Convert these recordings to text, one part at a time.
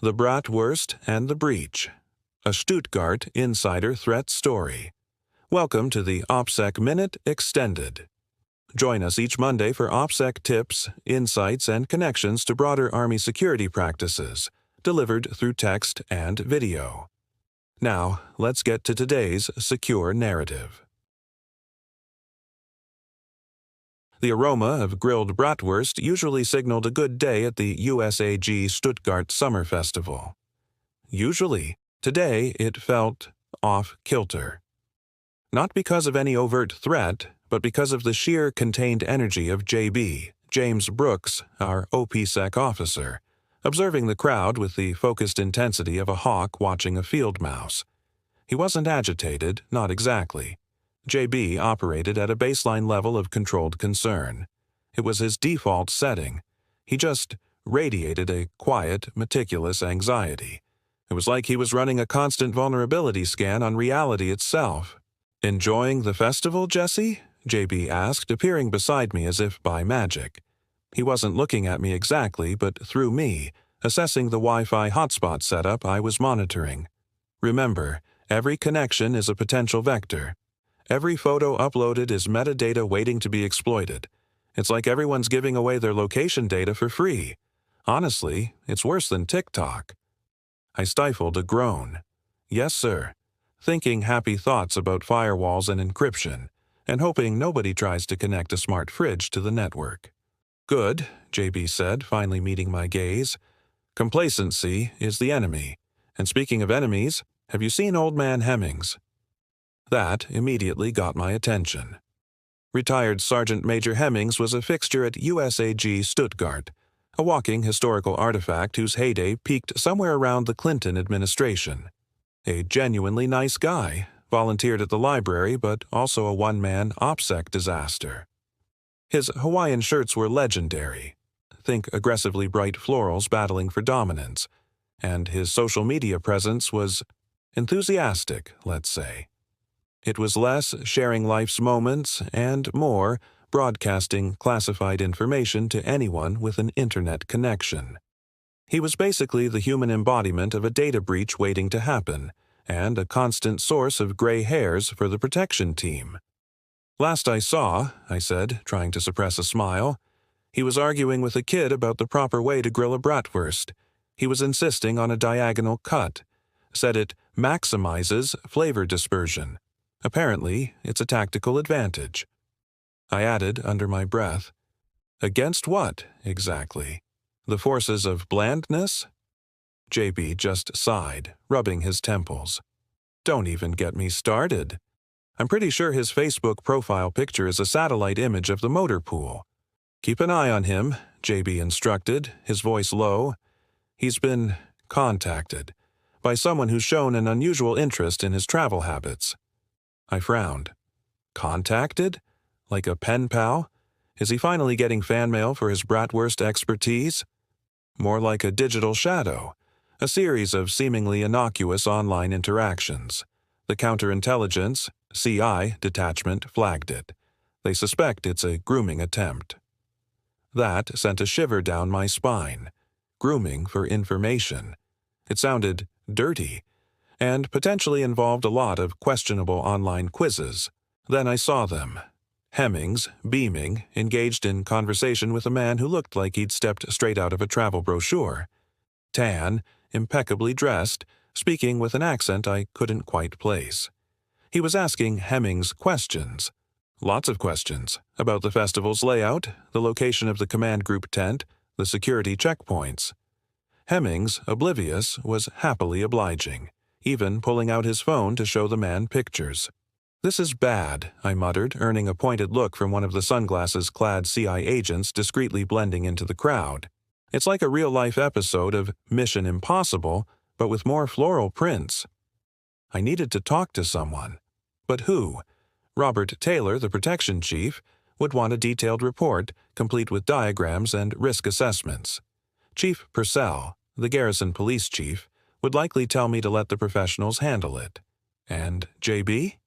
The Bratwurst The Breach, a Stuttgart insider threat story. Welcome to the OPSEC Minute Extended. Join us each Monday for OPSEC tips, insights, and connections to broader Army security practices, delivered through text and video. Now, let's get to today's secure narrative. The aroma of grilled bratwurst usually signaled a good day at the USAG Stuttgart Summer Festival. Usually, today it felt off-kilter. Not because of any overt threat, but because of the sheer contained energy of JB, James Brooks, our OPSEC officer, observing the crowd with the focused intensity of a hawk watching a field mouse. He wasn't agitated, not exactly. JB operated at a baseline level of controlled concern. It was his default setting. He just radiated a quiet, meticulous anxiety. It was like he was running a constant vulnerability scan on reality itself. "Enjoying the festival, Jesse?" JB asked, appearing beside me as if by magic. He wasn't looking at me exactly, but through me, assessing the Wi-Fi hotspot setup I was monitoring. Remember, every connection is a potential vector. Every photo uploaded is metadata waiting to be exploited. It's like everyone's giving away their location data for free. Honestly, it's worse than TikTok. I stifled a groan. Yes, sir. Thinking happy thoughts about firewalls and encryption, and hoping nobody tries to connect a smart fridge to the network. "Good," JB said, finally meeting my gaze. "Complacency is the enemy. And speaking of enemies, have you seen old man Hemmings?" That immediately got my attention. Retired Sergeant Major Hemmings was a fixture at USAG Stuttgart, a walking historical artifact whose heyday peaked somewhere around the Clinton administration. A genuinely nice guy, volunteered at the library but also a one-man OPSEC disaster. His Hawaiian shirts were legendary. Think aggressively bright florals battling for dominance. And his social media presence was enthusiastic, let's say. It was less sharing life's moments and more broadcasting classified information to anyone with an internet connection. He was basically the human embodiment of a data breach waiting to happen, and a constant source of gray hairs for the protection team. "Last I saw," I said, trying to suppress a smile, "he was arguing with a kid about the proper way to grill a bratwurst. He was insisting on a diagonal cut. Said it maximizes flavor dispersion. Apparently, it's a tactical advantage." I added under my breath, "Against what, exactly? The forces of blandness?" JB just sighed, rubbing his temples. "Don't even get me started. I'm pretty sure his Facebook profile picture is a satellite image of the motor pool. Keep an eye on him," JB instructed, his voice low. "He's been contacted by someone who's shown an unusual interest in his travel habits." I frowned. "Contacted? Like a pen pal? Is he finally getting fan mail for his bratwurst expertise?" "More like a digital shadow, a series of seemingly innocuous online interactions. The counterintelligence, CI, detachment flagged it. They suspect it's a grooming attempt." That sent a shiver down my spine. Grooming for information. It sounded dirty, and potentially involved a lot of questionable online quizzes. Then I saw them. Hemmings, beaming, engaged in conversation with a man who looked like he'd stepped straight out of a travel brochure. Tan, impeccably dressed, speaking with an accent I couldn't quite place. He was asking Hemmings questions. Lots of questions about the festival's layout, the location of the command group tent, the security checkpoints. Hemmings, oblivious, was happily obliging, even pulling out his phone to show the man pictures. "This is bad," I muttered, earning a pointed look from one of the sunglasses-clad CI agents discreetly blending into the crowd. It's like a real-life episode of Mission Impossible, but with more floral prints. I needed to talk to someone. But who? Robert Taylor, the protection chief, would want a detailed report, complete with diagrams and risk assessments. Chief Purcell, the garrison police chief, would likely tell me to let the professionals handle it. And JB?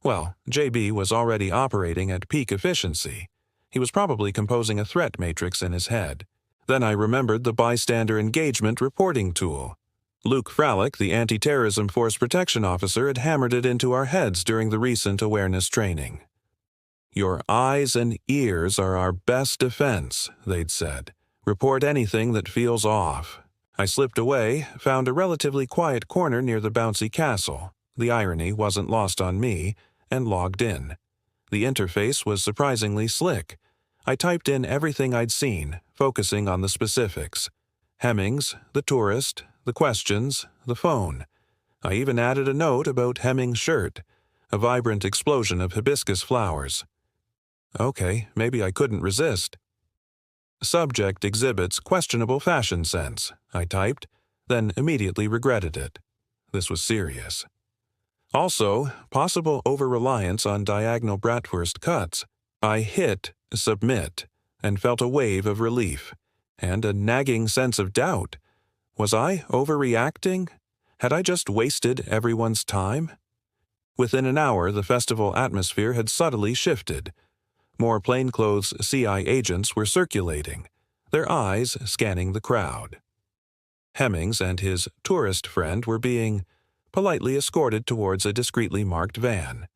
Well, JB was already operating at peak efficiency. He was probably composing a threat matrix in his head. Then I remembered the bystander engagement reporting tool. Luke Fralick, the anti-terrorism force protection officer, had hammered it into our heads during the recent awareness training. Your eyes and ears are our best defense, they'd said. Report anything that feels off. I slipped away, found a relatively quiet corner near the bouncy castle. The irony wasn't lost on me, and logged in. The interface was surprisingly slick. I typed in everything I'd seen, focusing on the specifics. Hemmings, the tourist, the questions, the phone. I even added a note about Hemmings' shirt, a vibrant explosion of hibiscus flowers. Okay, maybe I couldn't resist. Subject exhibits questionable fashion sense, I typed, then immediately regretted it. This was serious. Also, possible over-reliance on diagonal Bratwurst cuts. I hit submit and felt a wave of relief, and a nagging sense of doubt. Was I overreacting? Had I just wasted everyone's time? Within an hour, the festival atmosphere had subtly shifted. More plainclothes CI agents were circulating, their eyes scanning the crowd. Hemmings and his tourist friend were being politely escorted towards a discreetly marked van.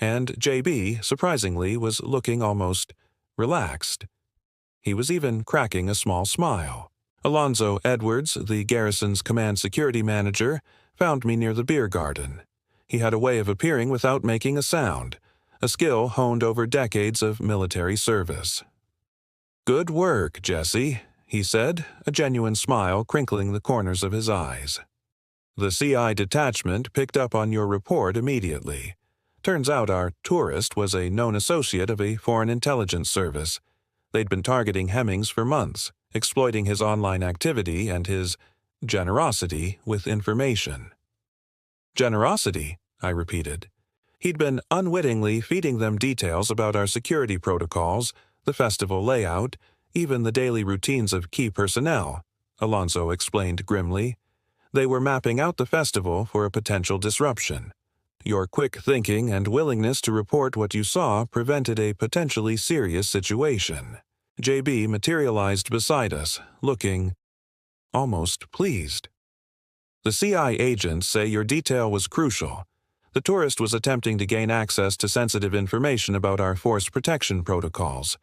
And JB, surprisingly, was looking almost relaxed. He was even cracking a small smile. Alonzo Edwards, the garrison's command security manager, found me near the beer garden. He had a way of appearing without making a sound, a skill honed over decades of military service. "Good work, Jesse," he said, a genuine smile crinkling the corners of his eyes. "The CI detachment picked up on your report immediately. Turns out our tourist was a known associate of a foreign intelligence service. They'd been targeting Hemmings for months, exploiting his online activity and his generosity with information." "Generosity?" I repeated. He'd been unwittingly feeding them details about our security protocols, the festival layout, even the daily routines of key personnel, Alonzo explained grimly. They were mapping out the festival for a potential disruption. Your quick thinking and willingness to report what you saw prevented a potentially serious situation. JB materialized beside us, looking almost pleased. "The CI agents say your detail was crucial. The tourist was attempting to gain access to sensitive information about our force protection protocols.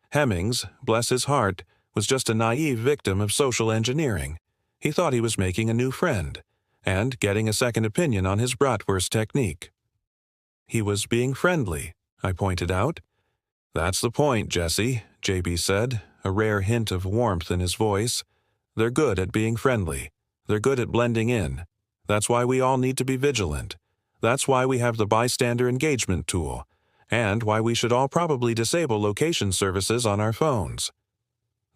Hemmings, bless his heart, was just a naive victim of social engineering. He thought he was making a new friend, and getting a second opinion on his Bratwurst technique." "He was being friendly," I pointed out. "That's the point, Jesse," JB said, a rare hint of warmth in his voice. "They're good at being friendly. They're good at blending in. That's why we all need to be vigilant. That's why we have the bystander engagement tool, and why we should all probably disable location services on our phones."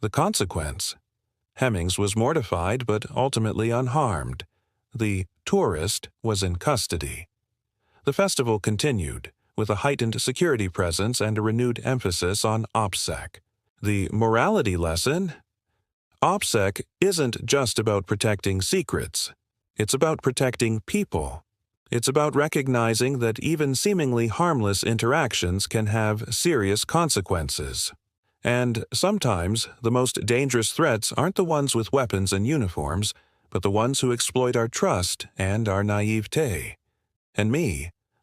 The consequence? Hemmings was mortified but ultimately unharmed. The tourist was in custody. The festival continued, with a heightened security presence and a renewed emphasis on OPSEC. The morality lesson? OPSEC isn't just about protecting secrets. It's about protecting people. It's about recognizing that even seemingly harmless interactions can have serious consequences. And sometimes the most dangerous threats aren't the ones with weapons and uniforms, but the ones who exploit our trust and our naivete. And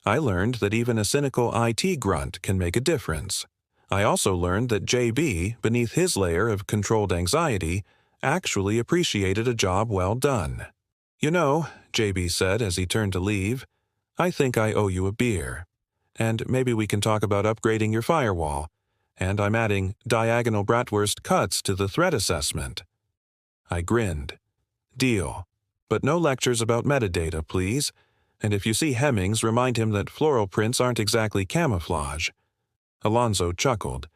I learned that even a cynical IT grunt can make a difference. I also learned that JB, beneath his layer of controlled anxiety, actually appreciated a job well done. "You know," JB said as he turned to leave, "I think I owe you a beer. And maybe we can talk about upgrading your firewall. And I'm adding diagonal Bratwurst cuts to the threat assessment." I grinned. "Deal. But no lectures about metadata, please. And if you see Hemmings, remind him that floral prints aren't exactly camouflage." Alonzo chuckled.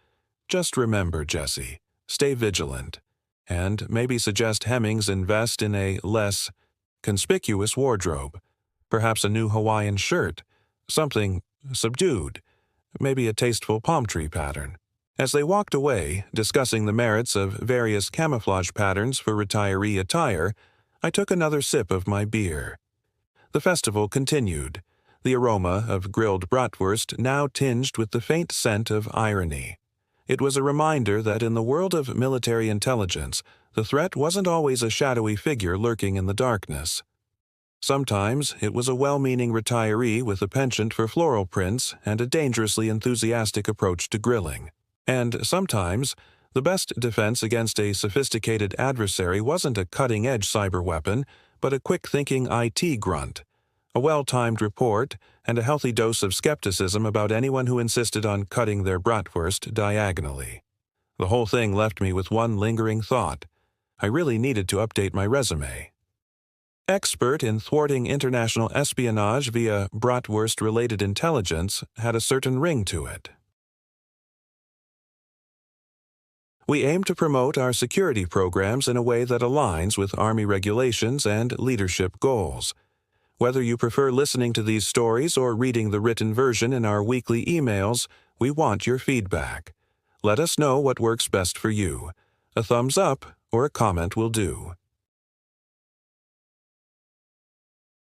"Just remember, Jesse, stay vigilant. And maybe suggest Hemmings invest in a less conspicuous wardrobe. Perhaps a new Hawaiian shirt. Something subdued. Maybe a tasteful palm tree pattern." As they walked away, discussing the merits of various camouflage patterns for retiree attire, I took another sip of my beer. The festival continued, the aroma of grilled bratwurst now tinged with the faint scent of irony. It was a reminder that in the world of military intelligence, the threat wasn't always a shadowy figure lurking in the darkness. Sometimes it was a well-meaning retiree with a penchant for floral prints and a dangerously enthusiastic approach to grilling. And sometimes, the best defense against a sophisticated adversary wasn't a cutting-edge cyber weapon, but a quick-thinking IT grunt, a well-timed report, and a healthy dose of skepticism about anyone who insisted on cutting their bratwurst diagonally. The whole thing left me with one lingering thought. I really needed to update my resume. Expert in thwarting international espionage via bratwurst-related intelligence had a certain ring to it. We aim to promote our security programs in a way that aligns with Army regulations and leadership goals. Whether you prefer listening to these stories or reading the written version in our weekly emails, we want your feedback. Let us know what works best for you. A thumbs up or a comment will do.